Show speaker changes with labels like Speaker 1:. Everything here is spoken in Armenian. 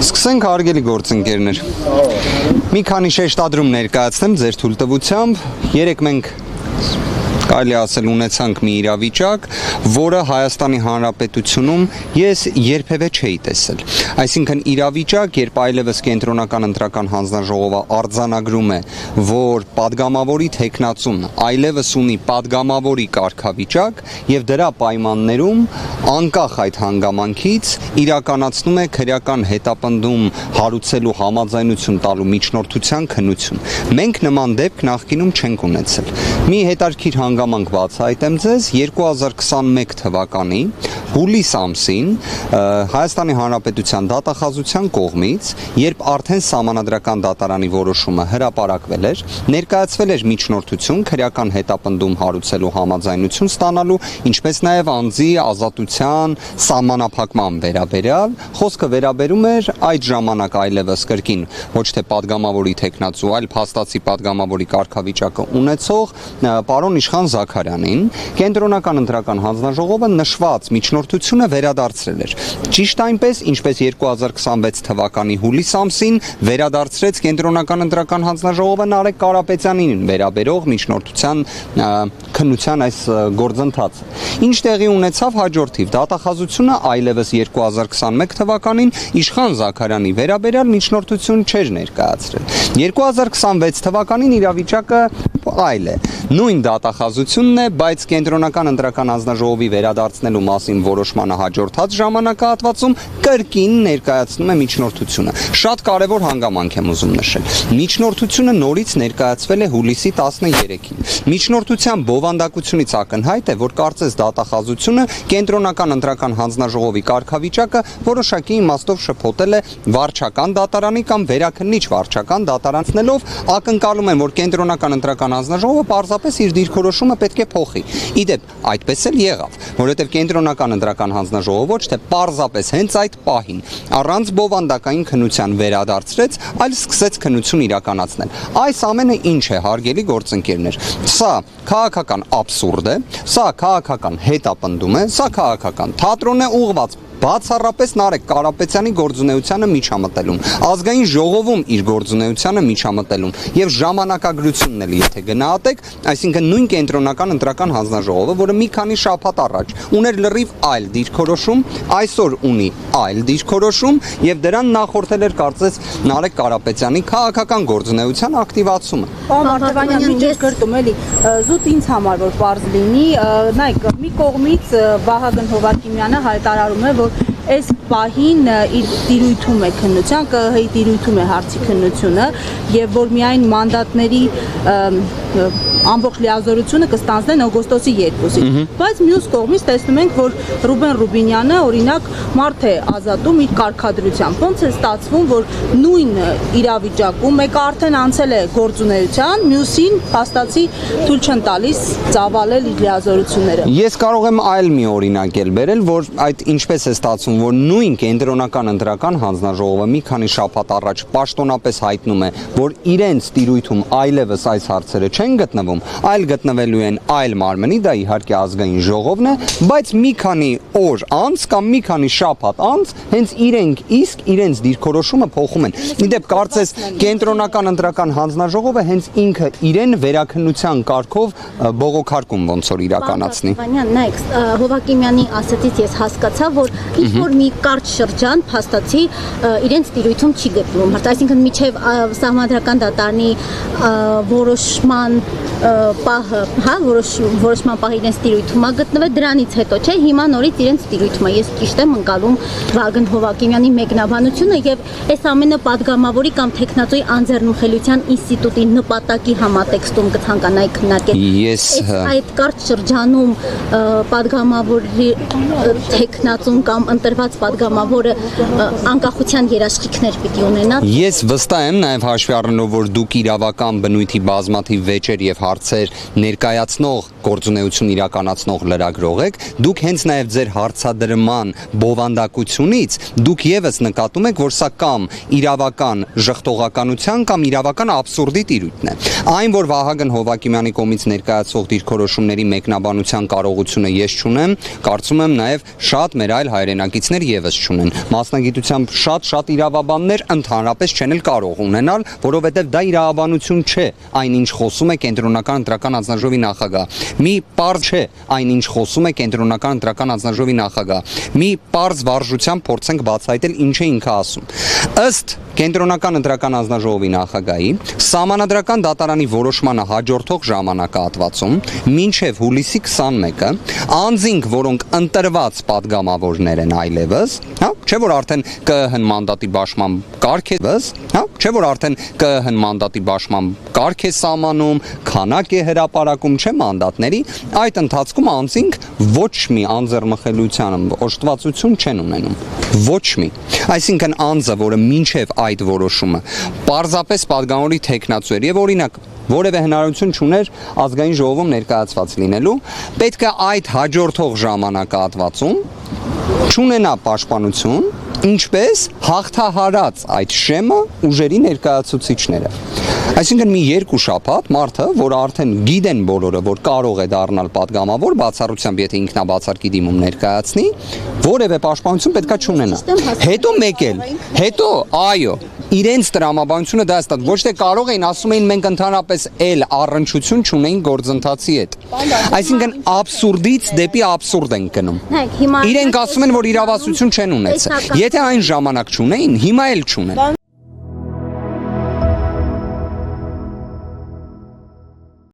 Speaker 1: Սկսենք հարգելի գործընկերներ։ Մի քանի շեշտադրում ներկայացնեմ ձեր թույլտվությամբ։ Երեք մենք կարելի ասել ունեցանք մի իրավիճակ, որը Հայաստանի Հանրապետությունում ես երբևէ չէի տեսել։ Այսինքն իրավիճակ, երբ այլևս կենտրոնական ընտրական հանձնաժողովը արձանագրում է, որ падգամավորի թեկնածուն այլևս ունի падգամավորի կարգավիճակ եւ դրա պայմաններում անկախ այդ հանգամանքից իրականացնում է քրեական հետապնդում հարուցելու համաձայնություն տալու միջնորդության քննություն։ Մենք նման դեպք նախկինում չենք ունեցել։ Մի հետաքրքիր հանգամանք բացահայտեմ ձեզ 2021 թվականի հուլիս ամսին Հայաստանի Հանրապետության դատախազության կողմից, երբ արդեն Սահմանադրական դատարանի որոշումը հրապարակվել էր, ներկայացվել էր միջնորդություն քրեական հետապնդում հարուցելու համաձայնություն ստանալու, ինչպես նաև անձի ազատության սահմանափակման վերաբերյալ, խոսքը վերաբերում էր այդ ժամանակ այլևս կրկին ոչ թե падգամավորի թեկնածու, այլ փաստացի падգամավորի կարգավիճակը ունեցող պարոն Իշխան Զաքարյանին, կենտրոնական ընտրական հանձնաժողովը նշված միջնորդությունը վերադարձրել էր։ Ճիշտ այնպես, ինչպես 2026 թվականի հուլիս ամսին վերադարձրեց կենտրոնական ընտրական հանձնաժողովը Նարեկ Կարապետյանին վերաբերող միջնորդության քննության այս գործընթացը։ Ինչ տեղի ունեցավ հաջորդիվ դատախազությունը այլևս 2021 թվականին Իշխան Զաքարյանի վերաբերյալ միջնորդություն չէր ներկայացրել։ 2026 թվականին իրավիճակը այլ է։ Նույն դատախազությունն է, բայց կենտրոնական ընտրական հանձնաժողովի վերադարձնելու մասին որոշմանը հաջորդած ժամանակահատվածում կրկին ներկայացնում է միջնորդությունը։ Շատ կարևոր հանգամանք եմ ուզում նշել։ Միջնորդությունը նորից ներկայացվել է հուլիսի 13-ին։ Միջնորդության բովանդակությունից ակնհայտ է, որ կարծես դատախազությունը կենտրոնական ընտրական հանձնաժողովի կարգավիճակը որոշակի իմաստով շփոթել է վարչական դատարանի կամ վերաքննիչ վարչական դատարանցնելով, ակնկալում են, որ կենտրոնական ընտրական հանձնաժողովը պարզապես իր դիրքորոշումը պետք է փոխի։ Իդեպ, այդպես էլ եղավ, որովհետև կենտրոնական ընտրական հանձնաժողովը ոչ թե պարզապես հենց այդ պահին առանց բովանդակային քննության վերադարձրեց, այլ սկսեց քննություն իրականացնել։ Այս ամենը ինչ է, հարգելի գործընկերներ։ Սա քաղաքական աբսուրդ է, սա քաղաքական հետապնդում է, սա քաղաքական թատրոն է ուղղված բացառապես Նարեկ Կարապետյանի գործունեությանը միջամտելուն, ազգային ժողովում իր գործունեությանը միջամտելուն եւ ժամանակագրությունն էլ եթե գնահատեք, այսինքն նույն կենտրոնական ընտրական հանձնաժողովը, որը մի քանի շաբաթ առաջ ուներ լրիվ այլ դիրքորոշում, այսօր ունի այլ դիրքորոշում եւ դրան նախորդել էր կարծես Նարեկ Կարապետյանի քաղաքական գործունեության ակտիվացումը։
Speaker 2: Պարոն Մարտիրոսյան, ինչ գրտում էլի, զուտ ինձ համար որ պարզ լինի, նայեք, մի կողմից Վահագն Հովակիմյանը հայտարարում է, որ այս պահին իր տիրույթում է քննության, ԿԸՀ-ի տիրույթում է հարցի քննությունը եւ որ միայն մանդատների ամբողջ լիազորությունը կստանձնեն օգոստոսի 2-ին։ Բայց մյուս կողմից տեսնում ենք, որ Ռուբեն Ռուբինյանը օրինակ մարդ է ազատում իր կարգադրությամբ։ Ոնց է ստացվում, որ նույն իրավիճակում մեկը արդեն անցել է գործունեության, մյուսին փաստացի թույլ չեն տալիս ծավալել իր լիազորությունները։
Speaker 1: Ես կարող եմ այլ մի օրինակ էլ բերել, որ այդ ինչպես է ստացվում, որ նույն կենտրոնական ընտրական հանձնաժողովը մի քանի շաբաթ առաջ պաշտոնապես հայտնում է, որ իրենց տիրույթում այլևս այս հարցերը չեն գտնվում, այլ գտնվելու են այլ մարմնի, դա իհարկե ազգային ժողովն է, բայց մի քանի օր անց կամ մի քանի շաբաթ անց հենց իրենք իսկ իրենց դիրքորոշումը փոխում են։ Իդեպ կարծես կենտրոնական ընտրական հանձնաժողովը հենց ինքը իրեն վերաքննության կարգով բողոքարկում ոնց որ իրականացնի։
Speaker 3: Նայեք, Հովակիմյանի ասացից ես հասկացա, որ ինչ որ մի կարճ շրջան փաստացի իրենց տիրույթում չի գտնվում։ Այսինքն միջև Սահմանադրական դատարանի որոշման պահը, հա, որոշման պահը իրենց տիրույթում է գտնվել, դրանից հետո չէ, հիմա նորից իրենց տիրույթում է։ Ես ճիշտ եմ ընկալում Վահագն Հովակիմյանի մեկնաբանությունը եւ այս ամենը падգամավորի կամ թեկնածուի անձեռնմխելիության ինստիտուտի նպատակի համատեքստում կցանկանայի քննարկել։
Speaker 1: Ես
Speaker 3: այդ կարճ շրջանում падգամավորի թեկնածուն կամ ընտրված падգամավորը անկախության երաշխիքներ պիտի ունենա։
Speaker 1: Ես վստահ եմ նաև հաշվի առնելով, որ դուք իրավական բնույթի բազմաթիվ վեճեր եւ հարցեր ներկայացնող գործունեություն իրականացնող լրագրող եք, դուք հենց նաև ձեր հարցադրման բովանդակությունից դուք եւս նկատում եք, որ սա կամ իրավական ժխտողականության կամ իրավական աբսուրդի տիրույթն է։ Այն, որ Վահագն Հովհակիմյանի կողմից ներկայացվող դիրքորոշումների մեկնաբանության կարողությունը ես չունեմ, կարծում եմ նաև շատ մեր այլ հայրենակիցներ եւս չունեն։ Մասնագիտությամբ շատ իրավաբաններ ընդհանրապես չեն էլ կարող ունենալ, որովհետև դա իրավաբանություն չէ, այնինչ խոսում է կենտրոնական ընտրական հանձնաժողովի նախագահ։ Մի պարզ չէ, այնինչ խոսում է կենտրոնական ընտրական հանձնաժողովի նախագահ։ Մի պարզ վարժությամբ փորձենք բացահայտել ինչ է ինքը ասում։ Ըստ կենտրոնական ընտրական հանձնաժողովի նախագահի Սահմանադրական դատարանի որոշմանը հաջորդող ժամանակահատվածում մինչև հուլիսի 21-ը անձինք, որոնք ընտրված падգամավորներ են այլևս, հա, չէ որ արդեն ԿԸՀ-ն մանդատի բաշխման կարգ է, հա, չէ որ արդեն ԿԸՀ-ն մանդատի բաշխման կարգ է սահմանում, քանակ է հրապարակում, չէ մանդատների, այդ ընթացքում անձինք ոչ մի անձեռմխելիության օժտվածություն չեն ունենում, ոչ մի։ Այսինքն անձը, որը մինչև այդ որոշումը պարզապես падգամավորի թեկնածու էր եւ օրինակ որևէ հնարավորություն չուներ ազգային ժողովում ներկայացված լինելու, պետք է այդ հաջորդող ժամանակահատվածում չունենա պաշտպանություն, ինչպես հաղթահարած այդ շեմը ուժերի ներկայացուցիչները։ Այսինքն մի երկու շաբաթ մարդը, որ արդեն գիտեն բոլորը, որ կարող է դառնալ падգամավոր, բացառությամբ եթե ինքնաբացարկի դիմում ներկայացնի, որևէ պաշտպանություն պետքա չունենա։ Հետո մեկ էլ, հետո այո, իրենց տրամաբանությունը դա է, ոչ թե կարող էին, ասում էին մենք ընդհանրապես էլ առնչություն չունեին գործընթացի հետ։ Այսինքն աբսուրդից դեպի աբսուրդ են գնում։ Իրենք ասում են, որ իրավասություն չեն ունեցել։ Եթե այն ժամանակ չունեին, հիմա էլ չունեն։